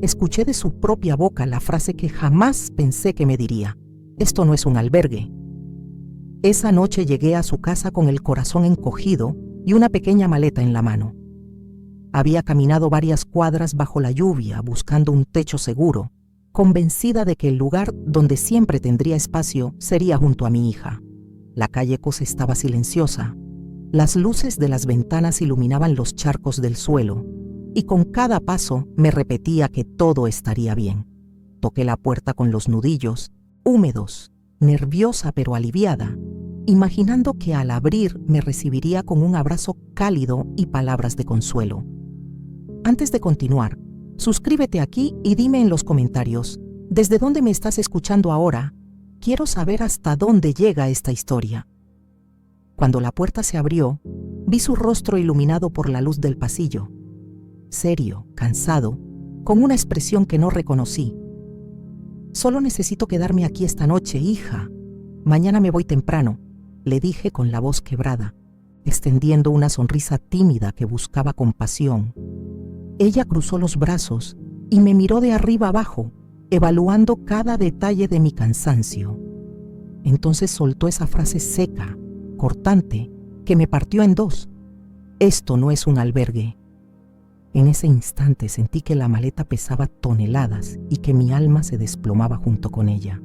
escuché de su propia boca la frase que jamás pensé que me diría: esto no es un albergue. Esa noche llegué a su casa con el corazón encogido y una pequeña maleta en la mano. Había caminado varias cuadras bajo la lluvia buscando un techo seguro, convencida de que el lugar donde siempre tendría espacio sería junto a mi hija. La calle Cos estaba silenciosa. Las luces de las ventanas iluminaban los charcos del suelo, y con cada paso me repetía que todo estaría bien. Toqué la puerta con los nudillos, húmedos, nerviosa pero aliviada, imaginando que al abrir me recibiría con un abrazo cálido y palabras de consuelo. Antes de continuar, suscríbete aquí y dime en los comentarios, ¿desde dónde me estás escuchando ahora? Quiero saber hasta dónde llega esta historia. Cuando la puerta se abrió, vi su rostro iluminado por la luz del pasillo. Serio, cansado, con una expresión que no reconocí. «Solo necesito quedarme aquí esta noche, hija. Mañana me voy temprano», le dije con la voz quebrada, extendiendo una sonrisa tímida que buscaba compasión. Ella cruzó los brazos y me miró de arriba abajo, evaluando cada detalle de mi cansancio. Entonces soltó esa frase seca, cortante, que me partió en dos: «Esto no es un albergue». En ese instante sentí que la maleta pesaba toneladas y que mi alma se desplomaba junto con ella.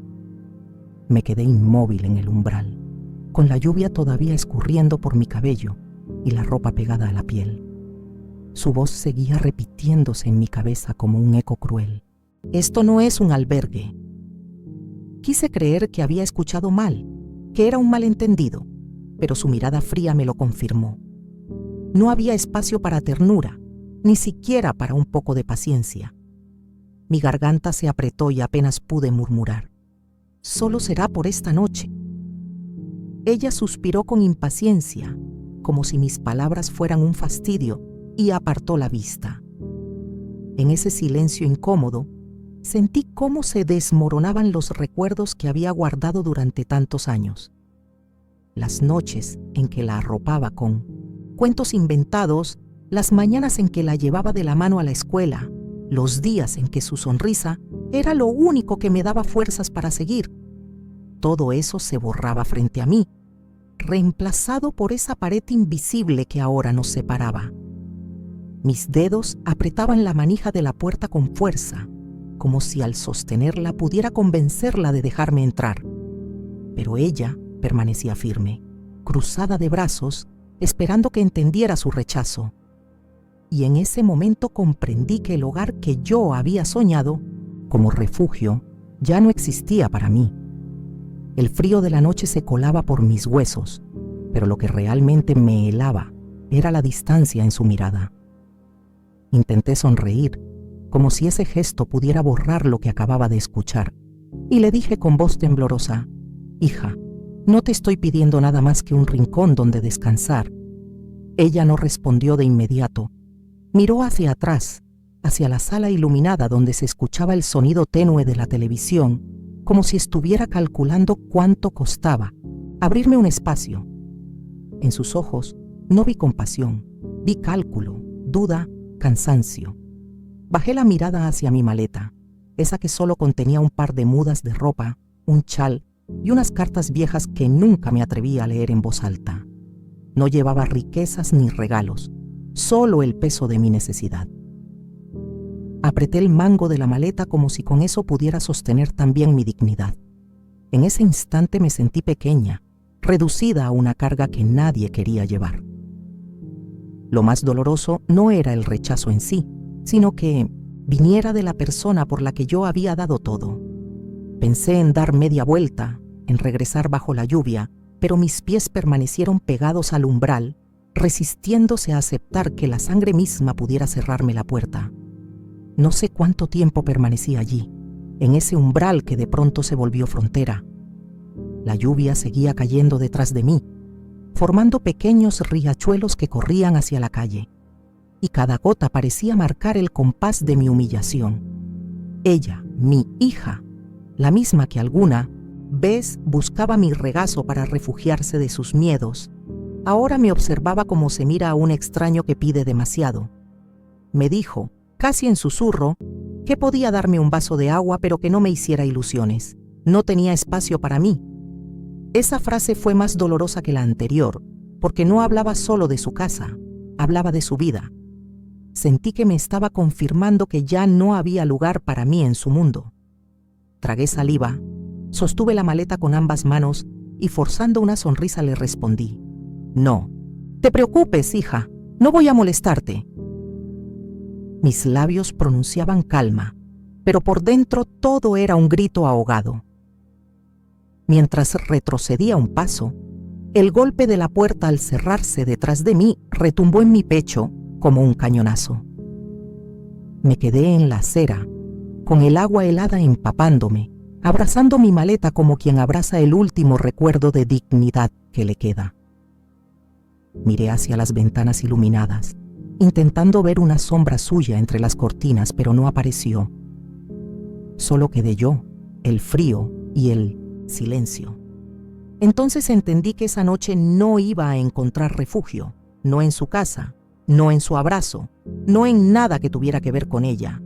Me quedé inmóvil en el umbral, con la lluvia todavía escurriendo por mi cabello y la ropa pegada a la piel. Su voz seguía repitiéndose en mi cabeza como un eco cruel: «Esto no es un albergue». Quise creer que había escuchado mal, que era un malentendido, pero su mirada fría me lo confirmó. No había espacio para ternura, ni siquiera para un poco de paciencia. Mi garganta se apretó y apenas pude murmurar: «Solo será por esta noche». Ella suspiró con impaciencia, como si mis palabras fueran un fastidio, y apartó la vista. En ese silencio incómodo, sentí cómo se desmoronaban los recuerdos que había guardado durante tantos años. Las noches en que la arropaba con cuentos inventados, las mañanas en que la llevaba de la mano a la escuela, los días en que su sonrisa era lo único que me daba fuerzas para seguir. Todo eso se borraba frente a mí, reemplazado por esa pared invisible que ahora nos separaba. Mis dedos apretaban la manija de la puerta con fuerza, como si al sostenerla pudiera convencerla de dejarme entrar. Pero ella permanecía firme, cruzada de brazos, esperando que entendiera su rechazo. Y en ese momento comprendí que el hogar que yo había soñado como refugio ya no existía para mí. El frío de la noche se colaba por mis huesos, pero lo que realmente me helaba era la distancia en su mirada. Intenté sonreír, como si ese gesto pudiera borrar lo que acababa de escuchar, y le dije con voz temblorosa: «Hija, no te estoy pidiendo nada más que un rincón donde descansar». Ella no respondió de inmediato. Miró hacia atrás, hacia la sala iluminada donde se escuchaba el sonido tenue de la televisión, como si estuviera calculando cuánto costaba abrirme un espacio. En sus ojos no vi compasión, vi cálculo, duda, cansancio. Bajé la mirada hacia mi maleta, esa que solo contenía un par de mudas de ropa, un chal y unas cartas viejas que nunca me atreví a leer en voz alta. No llevaba riquezas ni regalos, solo el peso de mi necesidad. Apreté el mango de la maleta como si con eso pudiera sostener también mi dignidad. En ese instante me sentí pequeña, reducida a una carga que nadie quería llevar. Lo más doloroso no era el rechazo en sí, sino que viniera de la persona por la que yo había dado todo. Pensé en dar media vuelta, en regresar bajo la lluvia, pero mis pies permanecieron pegados al umbral, resistiéndose a aceptar que la sangre misma pudiera cerrarme la puerta. No sé cuánto tiempo permanecí allí, en ese umbral que de pronto se volvió frontera. La lluvia seguía cayendo detrás de mí, formando pequeños riachuelos que corrían hacia la calle, y cada gota parecía marcar el compás de mi humillación. Ella, mi hija, la misma que alguna vez buscaba mi regazo para refugiarse de sus miedos, ahora me observaba como se mira a un extraño que pide demasiado. Me dijo, casi en susurro, que podía darme un vaso de agua pero que no me hiciera ilusiones. No tenía espacio para mí. Esa frase fue más dolorosa que la anterior, porque no hablaba solo de su casa, hablaba de su vida. Sentí que me estaba confirmando que ya no había lugar para mí en su mundo. Tragué saliva, sostuve la maleta con ambas manos y forzando una sonrisa le respondí: «No, te preocupes, hija, no voy a molestarte». Mis labios pronunciaban calma, pero por dentro todo era un grito ahogado. Mientras retrocedía un paso, el golpe de la puerta al cerrarse detrás de mí retumbó en mi pecho como un cañonazo. Me quedé en la acera, con el agua helada empapándome, abrazando mi maleta como quien abraza el último recuerdo de dignidad que le queda. Miré hacia las ventanas iluminadas, intentando ver una sombra suya entre las cortinas, pero no apareció. Solo quedé yo, el frío y el silencio. Entonces entendí que esa noche no iba a encontrar refugio, no en su casa, no en su abrazo, no en nada que tuviera que ver con ella.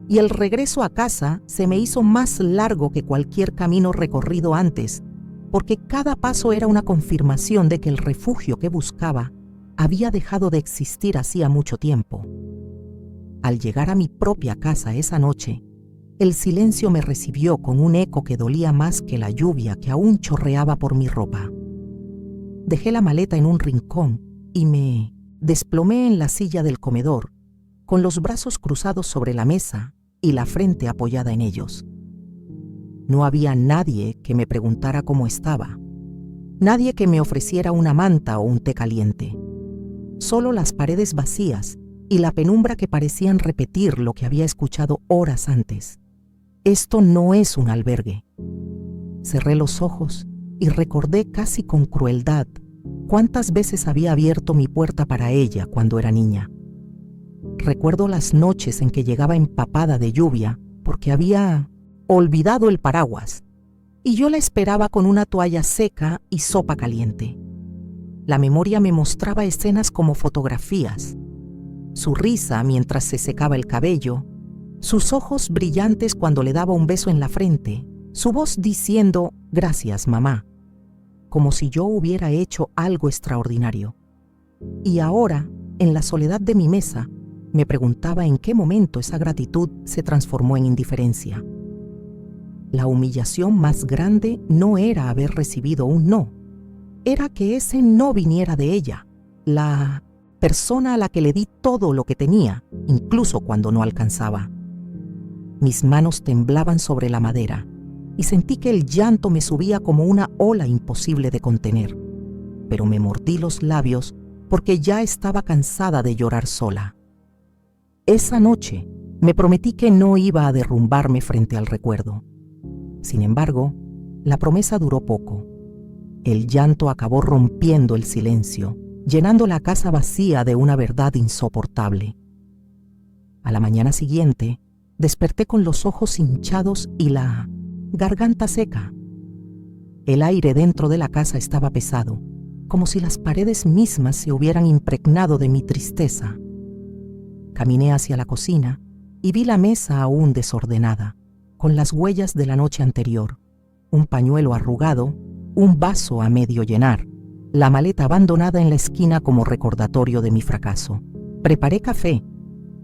Y el regreso a casa se me hizo más largo que cualquier camino recorrido antes, porque cada paso era una confirmación de que el refugio que buscaba había dejado de existir hacía mucho tiempo. Al llegar a mi propia casa esa noche, el silencio me recibió con un eco que dolía más que la lluvia que aún chorreaba por mi ropa. Dejé la maleta en un rincón y me desplomé en la silla del comedor, con los brazos cruzados sobre la mesa y la frente apoyada en ellos. No había nadie que me preguntara cómo estaba, nadie que me ofreciera una manta o un té caliente. Solo las paredes vacías y la penumbra que parecían repetir lo que había escuchado horas antes. Esto no es un albergue. Cerré los ojos y recordé casi con crueldad cuántas veces había abierto mi puerta para ella cuando era niña. Recuerdo las noches en que llegaba empapada de lluvia porque había olvidado el paraguas y yo la esperaba con una toalla seca y sopa caliente. La memoria me mostraba escenas como fotografías: su risa mientras se secaba el cabello, sus ojos brillantes cuando le daba un beso en la frente, su voz diciendo «Gracias, mamá», como si yo hubiera hecho algo extraordinario. Y ahora, en la soledad de mi mesa, me preguntaba en qué momento esa gratitud se transformó en indiferencia. La humillación más grande no era haber recibido un no, era que ese no viniera de ella, la persona a la que le di todo lo que tenía, incluso cuando no alcanzaba. Mis manos temblaban sobre la madera y sentí que el llanto me subía como una ola imposible de contener, pero me mordí los labios porque ya estaba cansada de llorar sola. Esa noche me prometí que no iba a derrumbarme frente al recuerdo. Sin embargo, la promesa duró poco. El llanto acabó rompiendo el silencio, llenando la casa vacía de una verdad insoportable. A la mañana siguiente, desperté con los ojos hinchados y la garganta seca. El aire dentro de la casa estaba pesado, como si las paredes mismas se hubieran impregnado de mi tristeza. Caminé hacia la cocina y vi la mesa aún desordenada, con las huellas de la noche anterior, un pañuelo arrugado, un vaso a medio llenar, la maleta abandonada en la esquina como recordatorio de mi fracaso. Preparé café,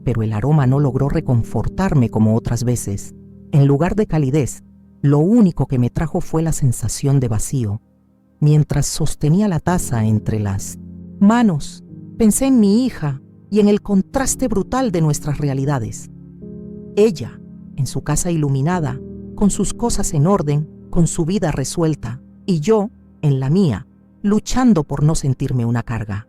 pero el aroma no logró reconfortarme como otras veces. En lugar de calidez, lo único que me trajo fue la sensación de vacío. Mientras sostenía la taza entre las manos, pensé en mi hija y en el contraste brutal de nuestras realidades. Ella, en su casa iluminada, con sus cosas en orden, con su vida resuelta, y yo, en la mía, luchando por no sentirme una carga.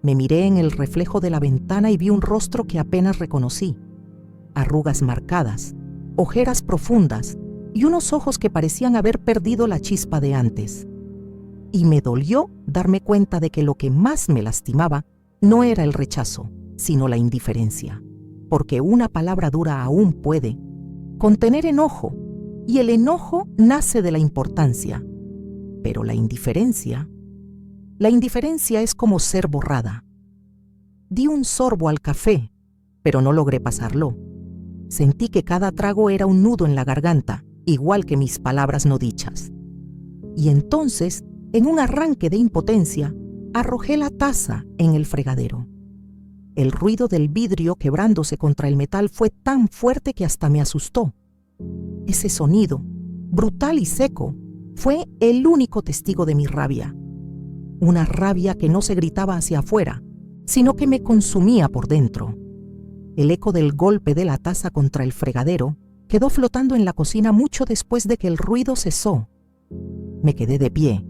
Me miré en el reflejo de la ventana y vi un rostro que apenas reconocí. Arrugas marcadas, ojeras profundas y unos ojos que parecían haber perdido la chispa de antes. Y me dolió darme cuenta de que lo que más me lastimaba no era el rechazo, sino la indiferencia. Porque una palabra dura aún puede contener enojo, y el enojo nace de la importancia. Pero la indiferencia es como ser borrada. Di un sorbo al café, pero no logré pasarlo. Sentí que cada trago era un nudo en la garganta, igual que mis palabras no dichas. Y entonces, en un arranque de impotencia, arrojé la taza en el fregadero. El ruido del vidrio quebrándose contra el metal fue tan fuerte que hasta me asustó. Ese sonido, brutal y seco, fue el único testigo de mi rabia. Una rabia que no se gritaba hacia afuera, sino que me consumía por dentro. El eco del golpe de la taza contra el fregadero quedó flotando en la cocina mucho después de que el ruido cesó. Me quedé de pie,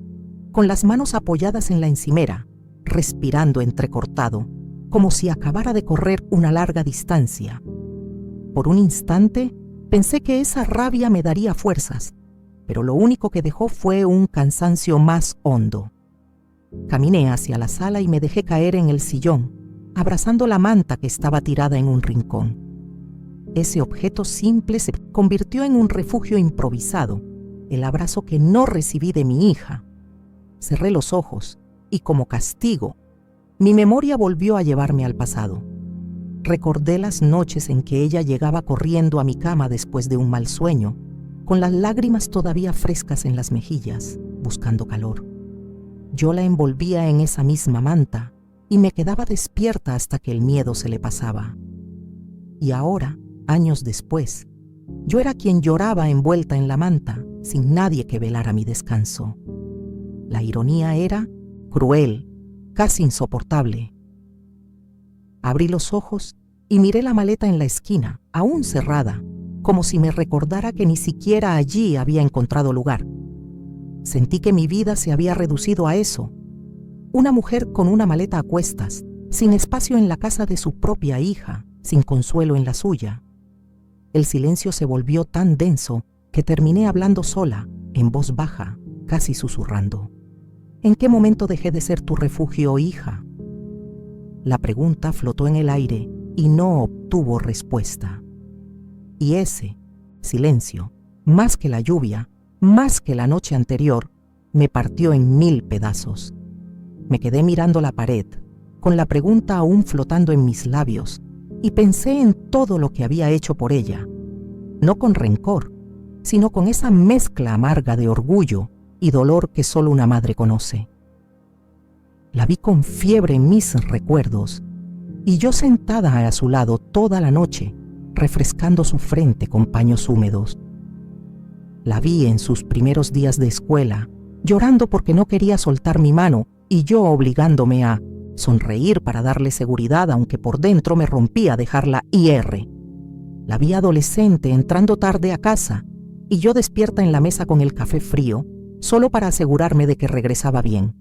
con las manos apoyadas en la encimera, respirando entrecortado, como si acabara de correr una larga distancia. Por un instante pensé que esa rabia me daría fuerzas, pero lo único que dejó fue un cansancio más hondo. Caminé hacia la sala y me dejé caer en el sillón, abrazando la manta que estaba tirada en un rincón. Ese objeto simple se convirtió en un refugio improvisado, el abrazo que no recibí de mi hija. Cerré los ojos y, como castigo, mi memoria volvió a llevarme al pasado. Recordé las noches en que ella llegaba corriendo a mi cama después de un mal sueño, con las lágrimas todavía frescas en las mejillas, buscando calor. Yo la envolvía en esa misma manta y me quedaba despierta hasta que el miedo se le pasaba. Y ahora, años después, yo era quien lloraba envuelta en la manta, sin nadie que velara mi descanso. La ironía era cruel, casi insoportable. Abrí los ojos y miré la maleta en la esquina, aún cerrada, como si me recordara que ni siquiera allí había encontrado lugar. Sentí que mi vida se había reducido a eso. Una mujer con una maleta a cuestas, sin espacio en la casa de su propia hija, sin consuelo en la suya. El silencio se volvió tan denso que terminé hablando sola, en voz baja, casi susurrando. ¿En qué momento dejé de ser tu refugio, hija? La pregunta flotó en el aire y no obtuvo respuesta. Y ese silencio, más que la lluvia, más que la noche anterior, me partió en 1000 pedazos. Me quedé mirando la pared, con la pregunta aún flotando en mis labios, y pensé en todo lo que había hecho por ella, no con rencor, sino con esa mezcla amarga de orgullo y dolor que solo una madre conoce. La vi con fiebre en mis recuerdos, y yo sentada a su lado toda la noche, refrescando su frente con paños húmedos. La vi en sus primeros días de escuela, llorando porque no quería soltar mi mano y yo obligándome a sonreír para darle seguridad, aunque por dentro me rompía a dejarla IR. La vi adolescente entrando tarde a casa y yo despierta en la mesa con el café frío, solo para asegurarme de que regresaba bien.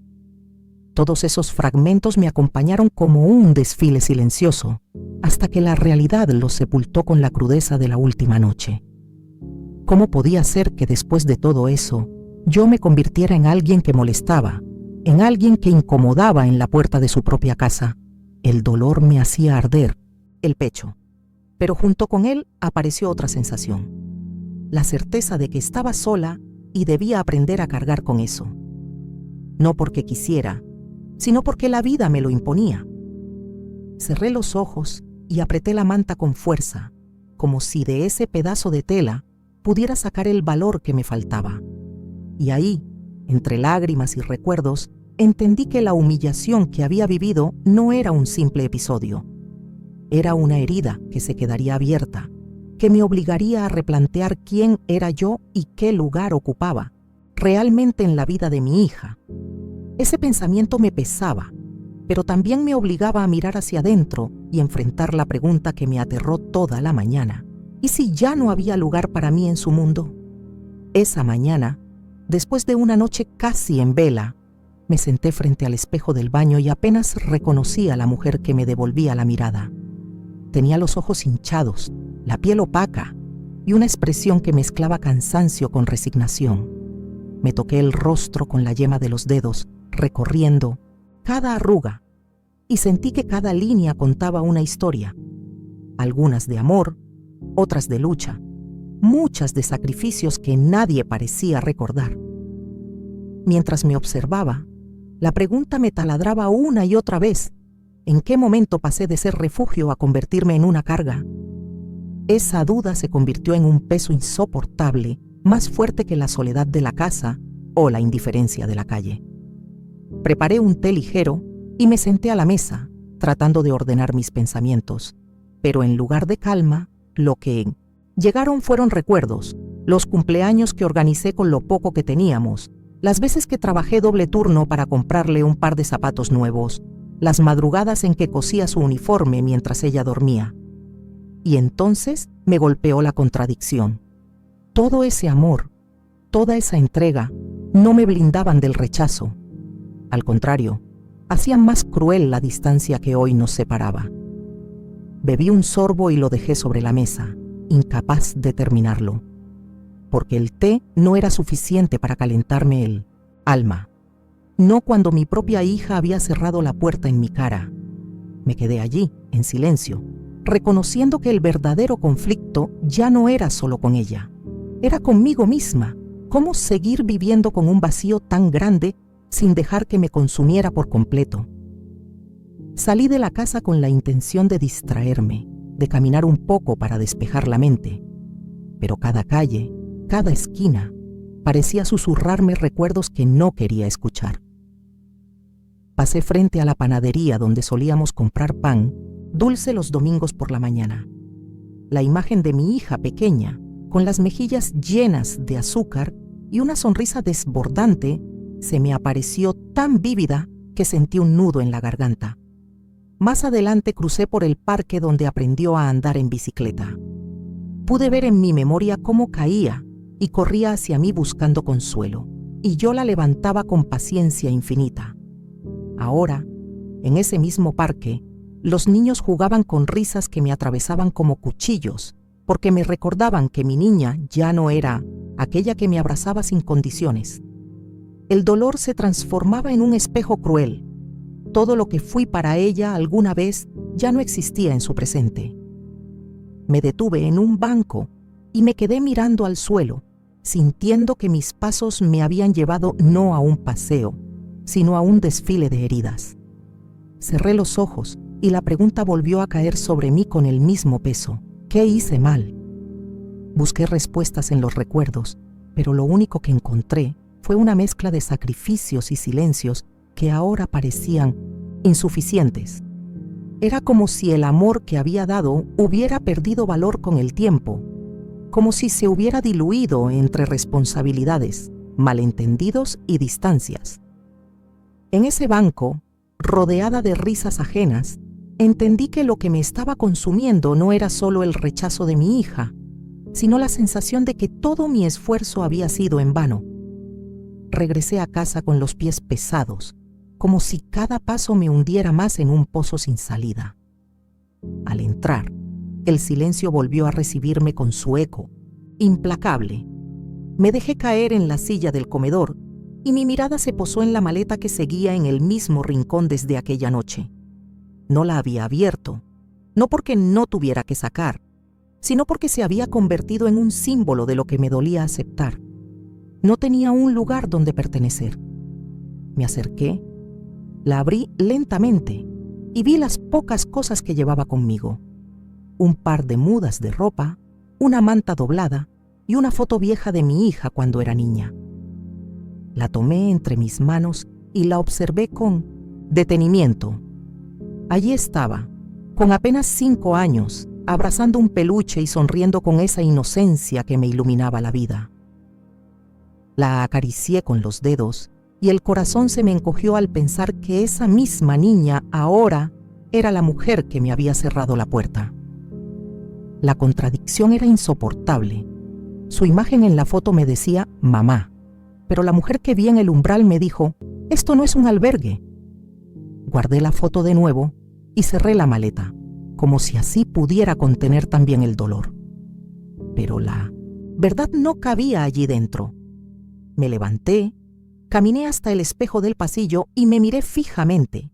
Todos esos fragmentos me acompañaron como un desfile silencioso, hasta que la realidad los sepultó con la crudeza de la última noche. ¿Cómo podía ser que después de todo eso, yo me convirtiera en alguien que molestaba, en alguien que incomodaba en la puerta de su propia casa? El dolor me hacía arder el pecho, pero junto con él apareció otra sensación, la certeza de que estaba sola y debía aprender a cargar con eso. No porque quisiera, sino porque la vida me lo imponía. Cerré los ojos y apreté la manta con fuerza, como si de ese pedazo de tela pudiera sacar el valor que me faltaba. Y ahí, entre lágrimas y recuerdos, entendí que la humillación que había vivido no era un simple episodio. Era una herida que se quedaría abierta, que me obligaría a replantear quién era yo y qué lugar ocupaba realmente en la vida de mi hija. Ese pensamiento me pesaba, pero también me obligaba a mirar hacia adentro y enfrentar la pregunta que me aterró toda la mañana. ¿Y si ya no había lugar para mí en su mundo? Esa mañana, después de una noche casi en vela, me senté frente al espejo del baño y apenas reconocí a la mujer que me devolvía la mirada. Tenía los ojos hinchados, la piel opaca y una expresión que mezclaba cansancio con resignación. Me toqué el rostro con la yema de los dedos, recorriendo cada arruga, y sentí que cada línea contaba una historia, algunas de amor, otras de lucha, muchas de sacrificios que nadie parecía recordar. Mientras me observaba, la pregunta me taladraba una y otra vez: ¿en qué momento pasé de ser refugio a convertirme en una carga? esa duda se convirtió en un peso insoportable, más fuerte que la soledad de la casa o la indiferencia de la calle. Preparé un té ligero y me senté a la mesa, tratando de ordenar mis pensamientos, pero en lugar de calma, lo que llegaron fueron recuerdos, los cumpleaños que organicé con lo poco que teníamos, las veces que trabajé doble turno para comprarle un par de zapatos nuevos, las madrugadas en que cosía su uniforme mientras ella dormía. Y entonces me golpeó la contradicción. Todo ese amor, toda esa entrega, no me blindaban del rechazo. Al contrario, hacían más cruel la distancia que hoy nos separaba. Bebí un sorbo y lo dejé sobre la mesa, incapaz de terminarlo, porque el té no era suficiente para calentarme el alma. No cuando mi propia hija había cerrado la puerta en mi cara. Me quedé allí, en silencio, reconociendo que el verdadero conflicto ya no era solo con ella, era conmigo misma. ¿Cómo seguir viviendo con un vacío tan grande sin dejar que me consumiera por completo? Salí de la casa con la intención de distraerme, de caminar un poco para despejar la mente, pero cada calle, cada esquina, parecía susurrarme recuerdos que no quería escuchar. Pasé frente a la panadería donde solíamos comprar pan dulce los domingos por la mañana. La imagen de mi hija pequeña, con las mejillas llenas de azúcar y una sonrisa desbordante, se me apareció tan vívida que sentí un nudo en la garganta. Más adelante crucé por el parque donde aprendió a andar en bicicleta. Pude ver en mi memoria cómo caía y corría hacia mí buscando consuelo, y yo la levantaba con paciencia infinita. Ahora, en ese mismo parque, los niños jugaban con risas que me atravesaban como cuchillos, porque me recordaban que mi niña ya no era aquella que me abrazaba sin condiciones. El dolor se transformaba en un espejo cruel. Todo lo que fui para ella alguna vez ya no existía en su presente. Me detuve en un banco y me quedé mirando al suelo, sintiendo que mis pasos me habían llevado no a un paseo, sino a un desfile de heridas. Cerré los ojos y la pregunta volvió a caer sobre mí con el mismo peso. ¿Qué hice mal? Busqué respuestas en los recuerdos, pero lo único que encontré fue una mezcla de sacrificios y silencios que ahora parecían insuficientes. Era como si el amor que había dado hubiera perdido valor con el tiempo, como si se hubiera diluido entre responsabilidades, malentendidos y distancias. En ese banco, rodeada de risas ajenas, entendí que lo que me estaba consumiendo no era solo el rechazo de mi hija, sino la sensación de que todo mi esfuerzo había sido en vano. Regresé a casa con los pies pesados, como si cada paso me hundiera más en un pozo sin salida. Al entrar, el silencio volvió a recibirme con su eco, implacable. Me dejé caer en la silla del comedor y mi mirada se posó en la maleta que seguía en el mismo rincón desde aquella noche. No la había abierto, no porque no tuviera que sacar, sino porque se había convertido en un símbolo de lo que me dolía aceptar. No tenía un lugar donde pertenecer. Me acerqué, la abrí lentamente y vi las pocas cosas que llevaba conmigo. Un par de mudas de ropa, una manta doblada y una foto vieja de mi hija cuando era niña. La tomé entre mis manos y la observé con detenimiento. Allí estaba, con apenas 5 años, abrazando un peluche y sonriendo con esa inocencia que me iluminaba la vida. La acaricié con los dedos y el corazón se me encogió al pensar que esa misma niña ahora era la mujer que me había cerrado la puerta. La contradicción era insoportable. Su imagen en la foto me decía mamá, pero la mujer que vi en el umbral me dijo, esto no es un albergue. Guardé la foto de nuevo y cerré la maleta, como si así pudiera contener también el dolor. Pero la verdad no cabía allí dentro. Me levanté, caminé hasta el espejo del pasillo y me miré fijamente.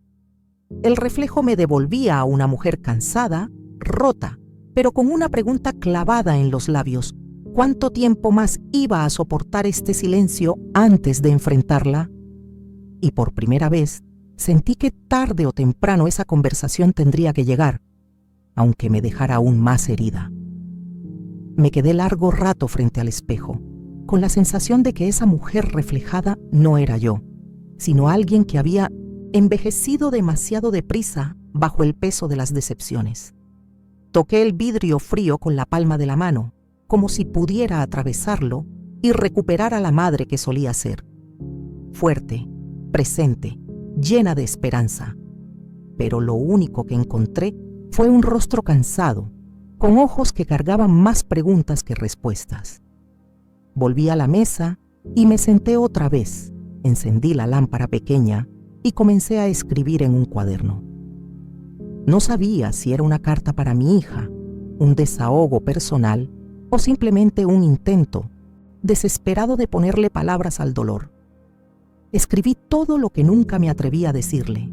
El reflejo me devolvía a una mujer cansada, rota, pero con una pregunta clavada en los labios. ¿Cuánto tiempo más iba a soportar este silencio antes de enfrentarla? Y por primera vez, sentí que tarde o temprano esa conversación tendría que llegar, aunque me dejara aún más herida. Me quedé largo rato frente al espejo, con la sensación de que esa mujer reflejada no era yo, sino alguien que había envejecido demasiado deprisa bajo el peso de las decepciones. Toqué el vidrio frío con la palma de la mano, como si pudiera atravesarlo y recuperar a la madre que solía ser. Fuerte, presente, llena de esperanza. Pero lo único que encontré fue un rostro cansado, con ojos que cargaban más preguntas que respuestas. Volví a la mesa y me senté otra vez, encendí la lámpara pequeña y comencé a escribir en un cuaderno. No sabía si era una carta para mi hija, un desahogo personal o simplemente un intento desesperado de ponerle palabras al dolor. Escribí todo lo que nunca me atreví a decirle,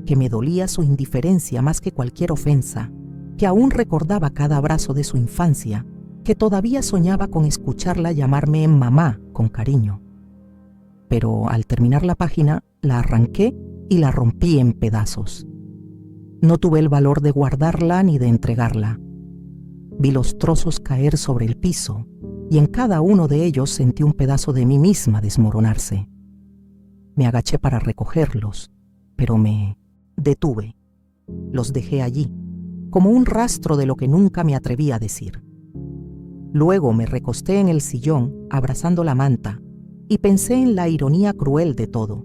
que me dolía su indiferencia más que cualquier ofensa, que aún recordaba cada abrazo de su infancia, que todavía soñaba con escucharla llamarme mamá con cariño. Pero al terminar la página, la arranqué y la rompí en pedazos. No tuve el valor de guardarla ni de entregarla. Vi los trozos caer sobre el piso y en cada uno de ellos sentí un pedazo de mí misma desmoronarse. Me agaché para recogerlos, pero me detuve. Los dejé allí, como un rastro de lo que nunca me atreví a decir. Luego me recosté en el sillón, abrazando la manta, y pensé en la ironía cruel de todo.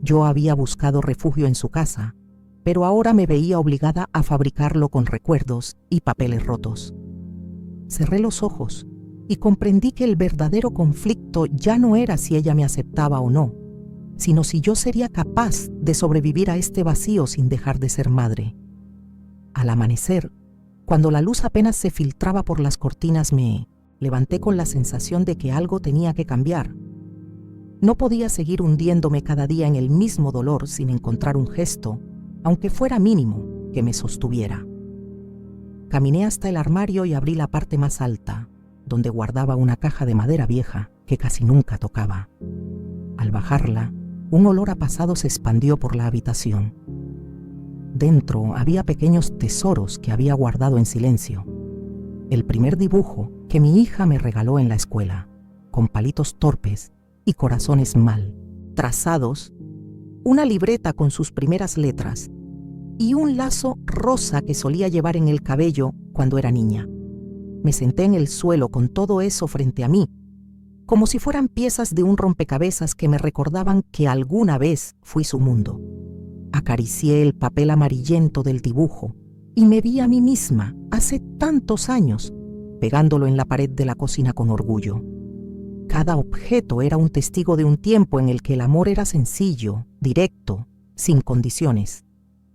Yo había buscado refugio en su casa, pero ahora me veía obligada a fabricarlo con recuerdos y papeles rotos. Cerré los ojos y comprendí que el verdadero conflicto ya no era si ella me aceptaba o no, sino si yo sería capaz de sobrevivir a este vacío sin dejar de ser madre. Al amanecer, cuando la luz apenas se filtraba por las cortinas, me levanté con la sensación de que algo tenía que cambiar. No podía seguir hundiéndome cada día en el mismo dolor sin encontrar un gesto, aunque fuera mínimo, que me sostuviera. Caminé hasta el armario y abrí la parte más alta, donde guardaba una caja de madera vieja que casi nunca tocaba. Al bajarla, un olor a pasado se expandió por la habitación. Dentro había pequeños tesoros que había guardado en silencio. El primer dibujo que mi hija me regaló en la escuela, con palitos torpes y corazones mal trazados, una libreta con sus primeras letras y un lazo rosa que solía llevar en el cabello cuando era niña. Me senté en el suelo con todo eso frente a mí, como si fueran piezas de un rompecabezas que me recordaban que alguna vez fui su mundo. Acaricié el papel amarillento del dibujo y me vi a mí misma hace tantos años, pegándolo en la pared de la cocina con orgullo. Cada objeto era un testigo de un tiempo en el que el amor era sencillo, directo, sin condiciones.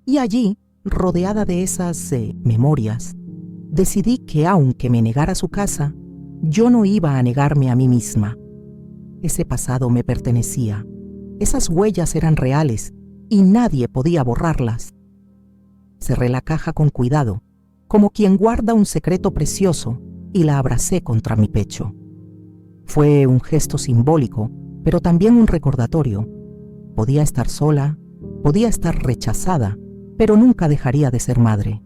Y allí, rodeada de esas memorias, decidí que aunque me negara su casa, yo no iba a negarme a mí misma. Ese pasado me pertenecía. Esas huellas eran reales y nadie podía borrarlas. Cerré la caja con cuidado, como quien guarda un secreto precioso, y la abracé contra mi pecho. Fue un gesto simbólico, pero también un recordatorio. Podía estar sola, podía estar rechazada, pero nunca dejaría de ser madre.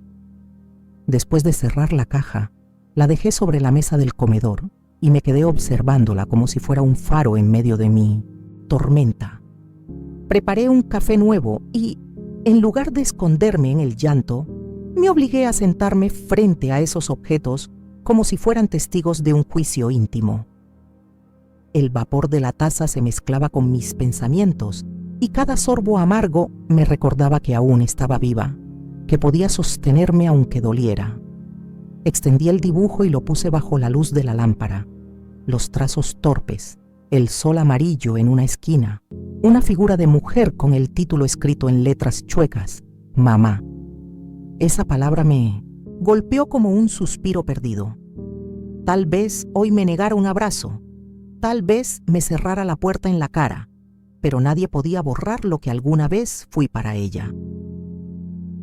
Después de cerrar la caja, la dejé sobre la mesa del comedor y me quedé observándola como si fuera un faro en medio de mi tormenta. Preparé un café nuevo y, en lugar de esconderme en el llanto, me obligué a sentarme frente a esos objetos como si fueran testigos de un juicio íntimo. El vapor de la taza se mezclaba con mis pensamientos y cada sorbo amargo me recordaba que aún estaba viva, que podía sostenerme aunque doliera. Extendí el dibujo y lo puse bajo la luz de la lámpara. Los trazos torpes, el sol amarillo en una esquina, una figura de mujer con el título escrito en letras chuecas, mamá. Esa palabra me golpeó como un suspiro perdido. Tal vez hoy me negara un abrazo, tal vez me cerrara la puerta en la cara, pero nadie podía borrar lo que alguna vez fui para ella.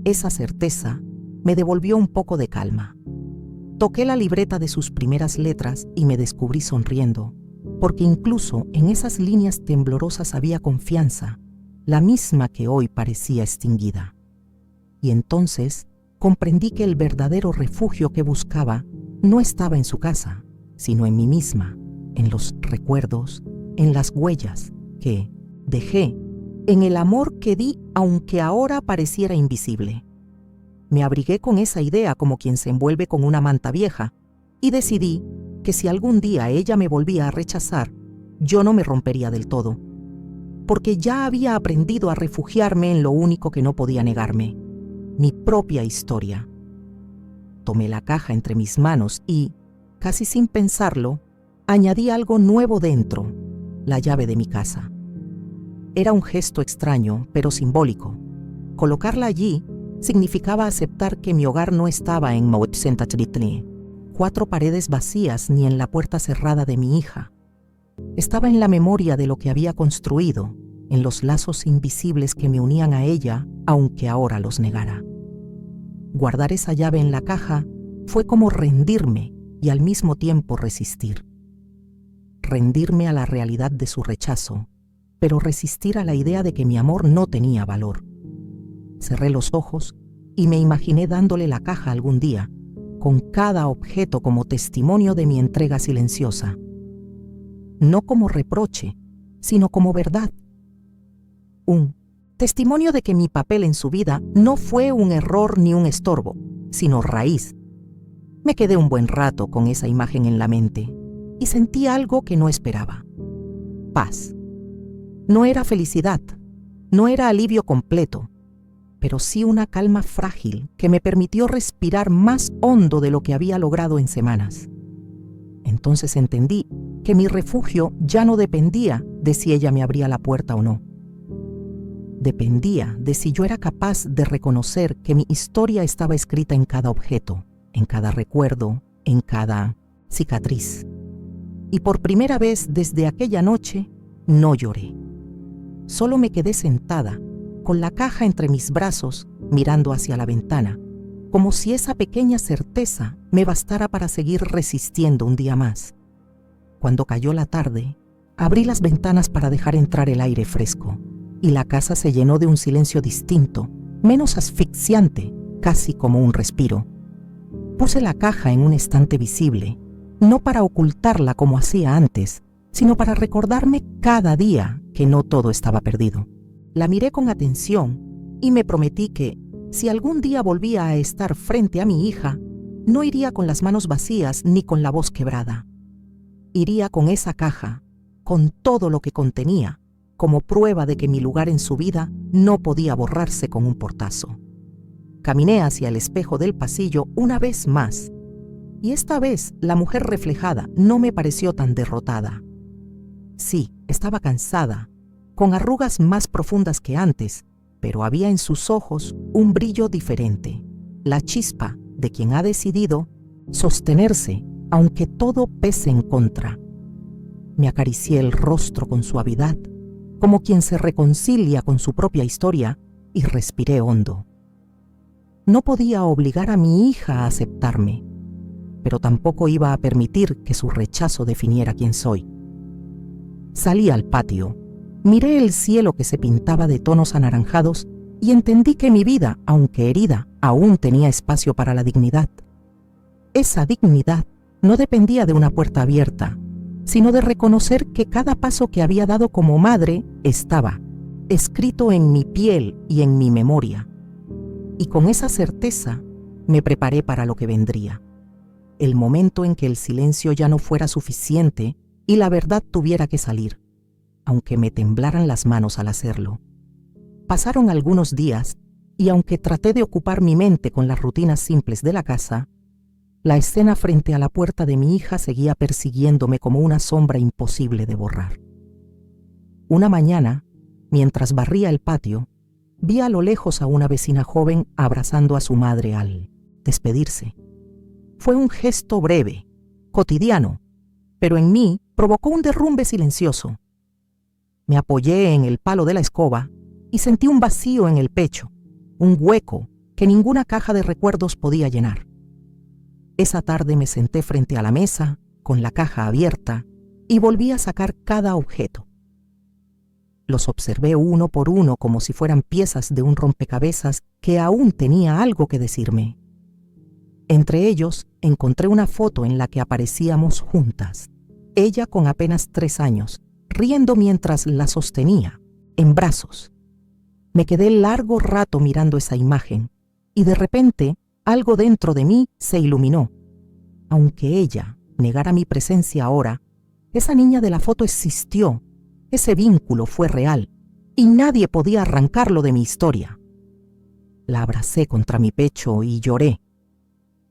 Esa certeza me devolvió un poco de calma. Toqué la libreta de sus primeras letras y me descubrí sonriendo, porque incluso en esas líneas temblorosas había confianza, la misma que hoy parecía extinguida. Y entonces comprendí que el verdadero refugio que buscaba no estaba en su casa, sino en mí misma, en los recuerdos, en las huellas que dejé, en el amor que di aunque ahora pareciera invisible. Me abrigué con esa idea como quien se envuelve con una manta vieja y decidí que si algún día ella me volvía a rechazar, yo no me rompería del todo, porque ya había aprendido a refugiarme en lo único que no podía negarme, mi propia historia. Tomé la caja entre mis manos y, casi sin pensarlo, añadí algo nuevo dentro, la llave de mi casa. Era un gesto extraño, pero simbólico. Colocarla allí significaba aceptar que mi hogar no estaba en Mount-Saint-Atritli, 4 paredes vacías ni en la puerta cerrada de mi hija. Estaba en la memoria de lo que había construido, en los lazos invisibles que me unían a ella, aunque ahora los negara. Guardar esa llave en la caja fue como rendirme y al mismo tiempo resistir. Rendirme a la realidad de su rechazo, pero resistir a la idea de que mi amor no tenía valor. Cerré los ojos y me imaginé dándole la caja algún día, con cada objeto como testimonio de mi entrega silenciosa. No como reproche, sino como verdad. Un testimonio de que mi papel en su vida no fue un error ni un estorbo, sino raíz. Me quedé un buen rato con esa imagen en la mente y sentí algo que no esperaba. Paz. No era felicidad, no era alivio completo, pero sí una calma frágil que me permitió respirar más hondo de lo que había logrado en semanas. Entonces entendí que mi refugio ya no dependía de si ella me abría la puerta o no. Dependía de si yo era capaz de reconocer que mi historia estaba escrita en cada objeto, en cada recuerdo, en cada cicatriz. Y por primera vez desde aquella noche, no lloré. Solo me quedé sentada, con la caja entre mis brazos, mirando hacia la ventana, como si esa pequeña certeza me bastara para seguir resistiendo un día más. Cuando cayó la tarde, abrí las ventanas para dejar entrar el aire fresco, y la casa se llenó de un silencio distinto, menos asfixiante, casi como un respiro. Puse la caja en un estante visible, no para ocultarla como hacía antes, sino para recordarme cada día que no todo estaba perdido. La miré con atención y me prometí que, si algún día volvía a estar frente a mi hija, no iría con las manos vacías ni con la voz quebrada. Iría con esa caja, con todo lo que contenía, como prueba de que mi lugar en su vida no podía borrarse con un portazo. Caminé hacia el espejo del pasillo una vez más, y esta vez la mujer reflejada no me pareció tan derrotada. Sí, estaba cansada, con arrugas más profundas que antes, pero había en sus ojos un brillo diferente, la chispa de quien ha decidido sostenerse aunque todo pese en contra. Me acaricié el rostro con suavidad, como quien se reconcilia con su propia historia, y respiré hondo. No podía obligar a mi hija a aceptarme, pero tampoco iba a permitir que su rechazo definiera quién soy. Salí al patio, miré el cielo que se pintaba de tonos anaranjados y entendí que mi vida, aunque herida, aún tenía espacio para la dignidad. Esa dignidad no dependía de una puerta abierta, sino de reconocer que cada paso que había dado como madre estaba escrito en mi piel y en mi memoria. Y con esa certeza me preparé para lo que vendría. El momento en que el silencio ya no fuera suficiente y la verdad tuviera que salir, aunque me temblaran las manos al hacerlo. Pasaron algunos días y aunque traté de ocupar mi mente con las rutinas simples de la casa, la escena frente a la puerta de mi hija seguía persiguiéndome como una sombra imposible de borrar. Una mañana, mientras barría el patio, vi a lo lejos a una vecina joven abrazando a su madre al despedirse. Fue un gesto breve, cotidiano, pero en mí provocó un derrumbe silencioso. Me apoyé en el palo de la escoba y sentí un vacío en el pecho, un hueco que ninguna caja de recuerdos podía llenar. Esa tarde me senté frente a la mesa, con la caja abierta, y volví a sacar cada objeto. Los observé uno por uno como si fueran piezas de un rompecabezas que aún tenía algo que decirme. Entre ellos encontré una foto en la que aparecíamos juntas, ella con apenas 3 años, riendo mientras la sostenía, en brazos. Me quedé largo rato mirando esa imagen y de repente algo dentro de mí se iluminó. Aunque ella negara mi presencia ahora, esa niña de la foto existió, ese vínculo fue real y nadie podía arrancarlo de mi historia. La abracé contra mi pecho y lloré,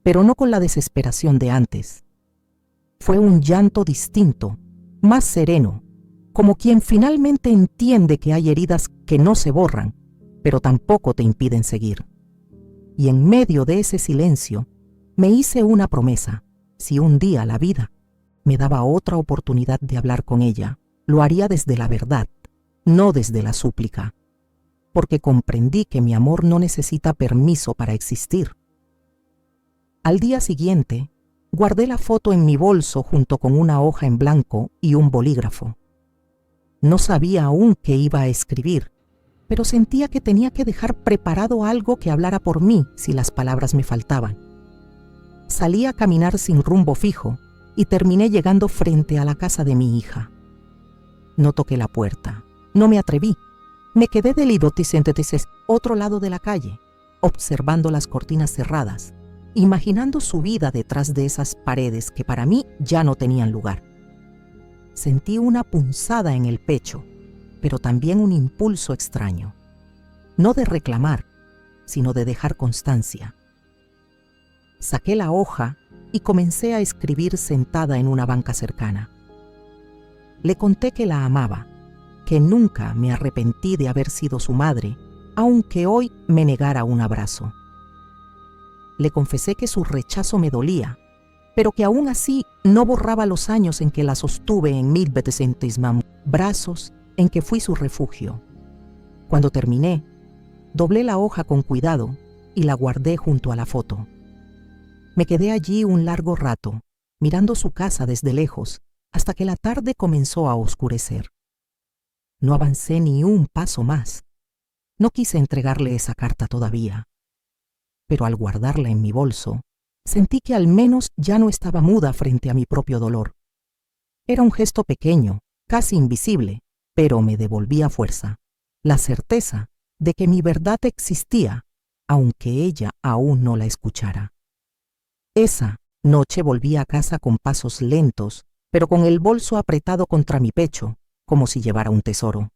pero no con la desesperación de antes. Fue un llanto distinto, más sereno, como quien finalmente entiende que hay heridas que no se borran, pero tampoco te impiden seguir. Y en medio de ese silencio, me hice una promesa: si un día la vida me daba otra oportunidad de hablar con ella, lo haría desde la verdad, no desde la súplica, porque comprendí que mi amor no necesita permiso para existir. Al día siguiente, guardé la foto en mi bolso junto con una hoja en blanco y un bolígrafo. No sabía aún qué iba a escribir, pero sentía que tenía que dejar preparado algo que hablara por mí si las palabras me faltaban. Salí a caminar sin rumbo fijo y terminé llegando frente a la casa de mi hija. No toqué la puerta, no me atreví. Me quedé del otro lado de la calle, observando las cortinas cerradas, imaginando su vida detrás de esas paredes que para mí ya no tenían lugar. Sentí una punzada en el pecho, pero también un impulso extraño, no de reclamar, sino de dejar constancia. Saqué la hoja y comencé a escribir sentada en una banca cercana. Le conté que la amaba, que nunca me arrepentí de haber sido su madre, aunque hoy me negara un abrazo. Le confesé que su rechazo me dolía, pero que aún así no borraba los años en que la sostuve en mis brazos, en que fui su refugio. Cuando terminé, doblé la hoja con cuidado y la guardé junto a la foto. Me quedé allí un largo rato, mirando su casa desde lejos, hasta que la tarde comenzó a oscurecer. No avancé ni un paso más. No quise entregarle esa carta todavía, pero al guardarla en mi bolso, sentí que al menos ya no estaba muda frente a mi propio dolor. Era un gesto pequeño, casi invisible, pero me devolvía fuerza, la certeza de que mi verdad existía, aunque ella aún no la escuchara. Esa noche volví a casa con pasos lentos, pero con el bolso apretado contra mi pecho, como si llevara un tesoro.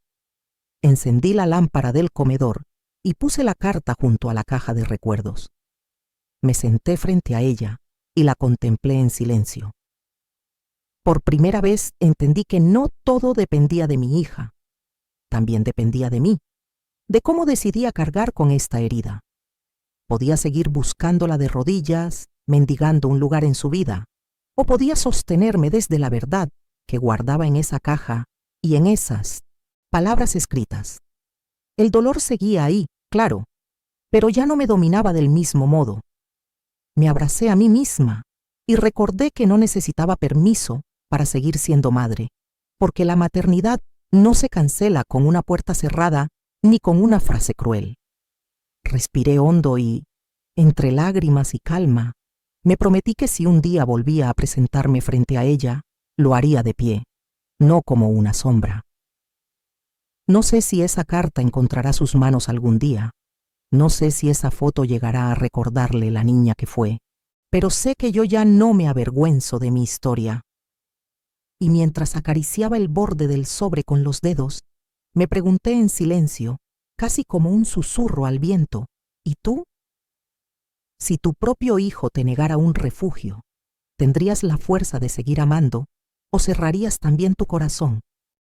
Encendí la lámpara del comedor y puse la carta junto a la caja de recuerdos. Me senté frente a ella y la contemplé en silencio. Por primera vez entendí que no todo dependía de mi hija. También dependía de mí, de cómo decidía cargar con esta herida. Podía seguir buscándola de rodillas, mendigando un lugar en su vida, o podía sostenerme desde la verdad que guardaba en esa caja y en esas palabras escritas. El dolor seguía ahí, claro, pero ya no me dominaba del mismo modo. Me abracé a mí misma y recordé que no necesitaba permiso para seguir siendo madre, porque la maternidad no se cancela con una puerta cerrada ni con una frase cruel. Respiré hondo y, entre lágrimas y calma, me prometí que si un día volvía a presentarme frente a ella, lo haría de pie, no como una sombra. No sé si esa carta encontrará sus manos algún día. No sé si esa foto llegará a recordarle la niña que fue, pero sé que yo ya no me avergüenzo de mi historia. Y mientras acariciaba el borde del sobre con los dedos, me pregunté en silencio, casi como un susurro al viento, ¿y tú? Si tu propio hijo te negara un refugio, ¿tendrías la fuerza de seguir amando o cerrarías también tu corazón?